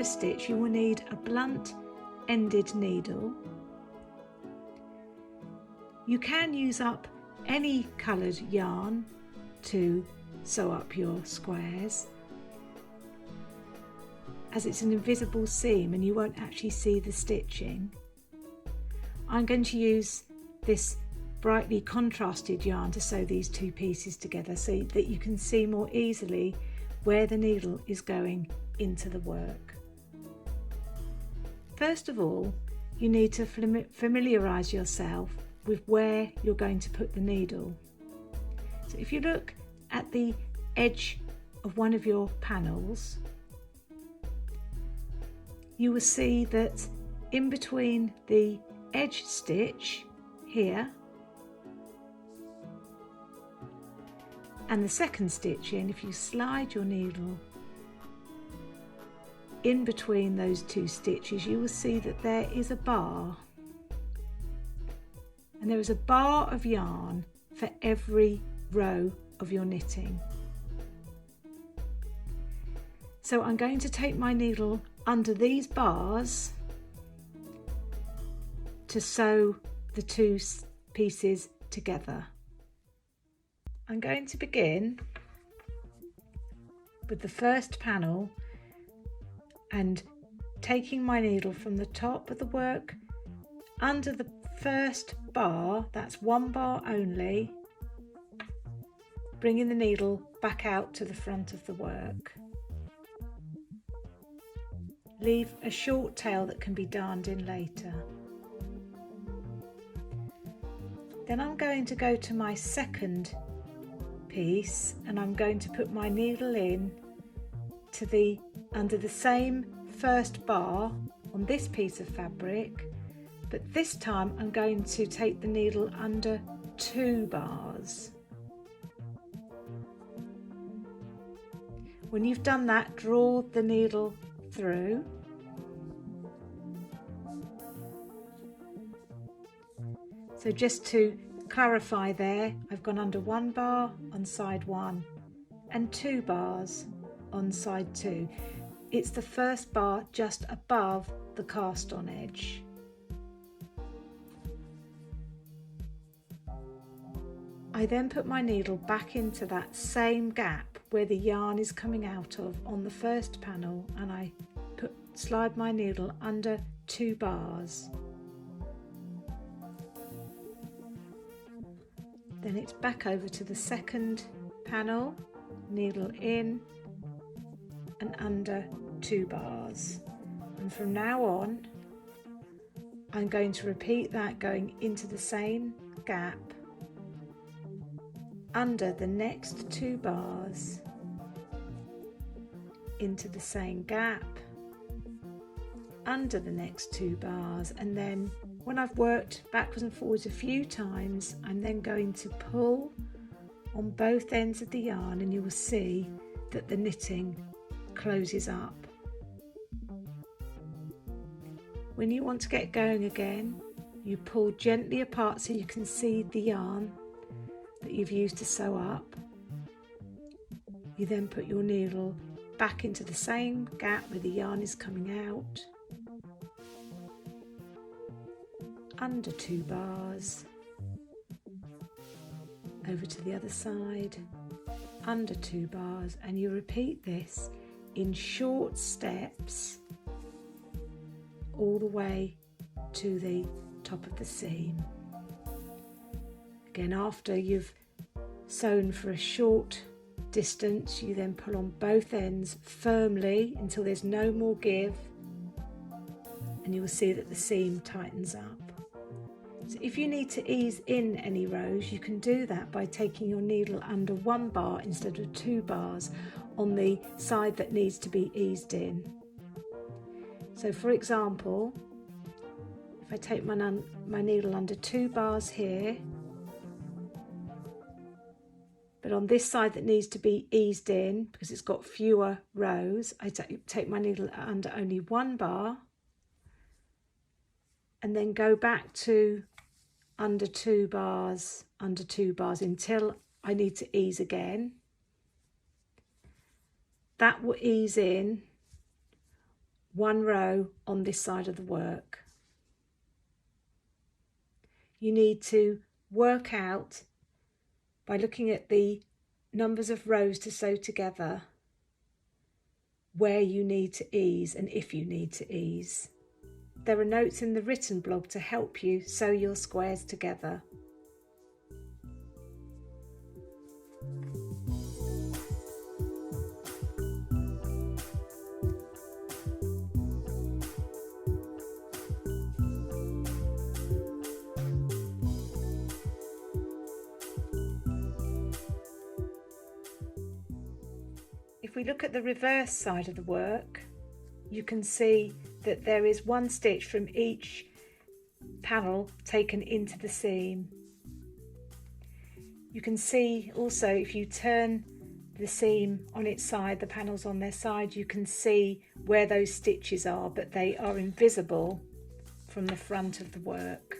Mattress Stitch, you will need a blunt ended needle. You can use up any coloured yarn to sew up your squares, as it's an invisible seam and you won't actually see the stitching. I'm going to use this brightly contrasted yarn to sew these two pieces together so that you can see more easily where the needle is going into the work. First of all, you need to familiarise yourself with where you're going to put the needle. So if you look at the edge of one of your panels, you will see that in between the edge stitch here and the second stitch in, if you slide your needle in between those two stitches, you will see that there is a bar, and there is a bar of yarn for every row of your knitting. So I'm going to take my needle under these bars to sew the two pieces together. I'm going to begin with the first panel and taking my needle from the top of the work under the first bar, that's one bar only, bringing the needle back out to the front of the work. Leave a short tail that can be darned in later. Then I'm going to go to my second piece and I'm going to put my needle in to under the same first bar on this piece of fabric, but this time I'm going to take the needle under 2 bars. When you've done that, draw the needle through. So just to clarify there, I've gone under 1 bar on side 1 and 2 bars on side 2. It's the first bar just above the cast on edge. I then put my needle back into that same gap where the yarn is coming out of on the first panel, and I slide my needle under 2 bars. Then it's back over to the second panel, needle in and under 2 bars. And from now on, I'm going to repeat that, going into the same gap, under the next 2 bars, into the same gap, under the next 2 bars, and then when I've worked backwards and forwards a few times, I'm then going to pull on both ends of the yarn, and you will see that the knitting closes up. When you want to get going again, you pull gently apart so you can see the yarn that you've used to sew up. You then put your needle back into the same gap where the yarn is coming out, under 2 bars, over to the other side, under 2 bars, and you repeat this in short steps all the way to the top of the seam. Again, after you've sewn for a short distance, you then pull on both ends firmly until there's no more give, and you will see that the seam tightens up. So if you need to ease in any rows, you can do that by taking your needle under 1 bar instead of 2 bars on the side that needs to be eased in. So for example, if I take my needle under 2 bars here, but on this side that needs to be eased in because it's got fewer rows, I take my needle under only 1 bar and then go back to under 2 bars until I need to ease again. That will ease in one row on this side of the work. You need to work out by looking at the numbers of rows to sew together where you need to ease and if you need to ease. There are notes in the written blog to help you sew your squares together. If we look at the reverse side of the work, you can see that there is one stitch from each panel taken into the seam. You can see also, if you turn the seam on its side, the panels on their side, you can see where those stitches are, but they are invisible from the front of the work.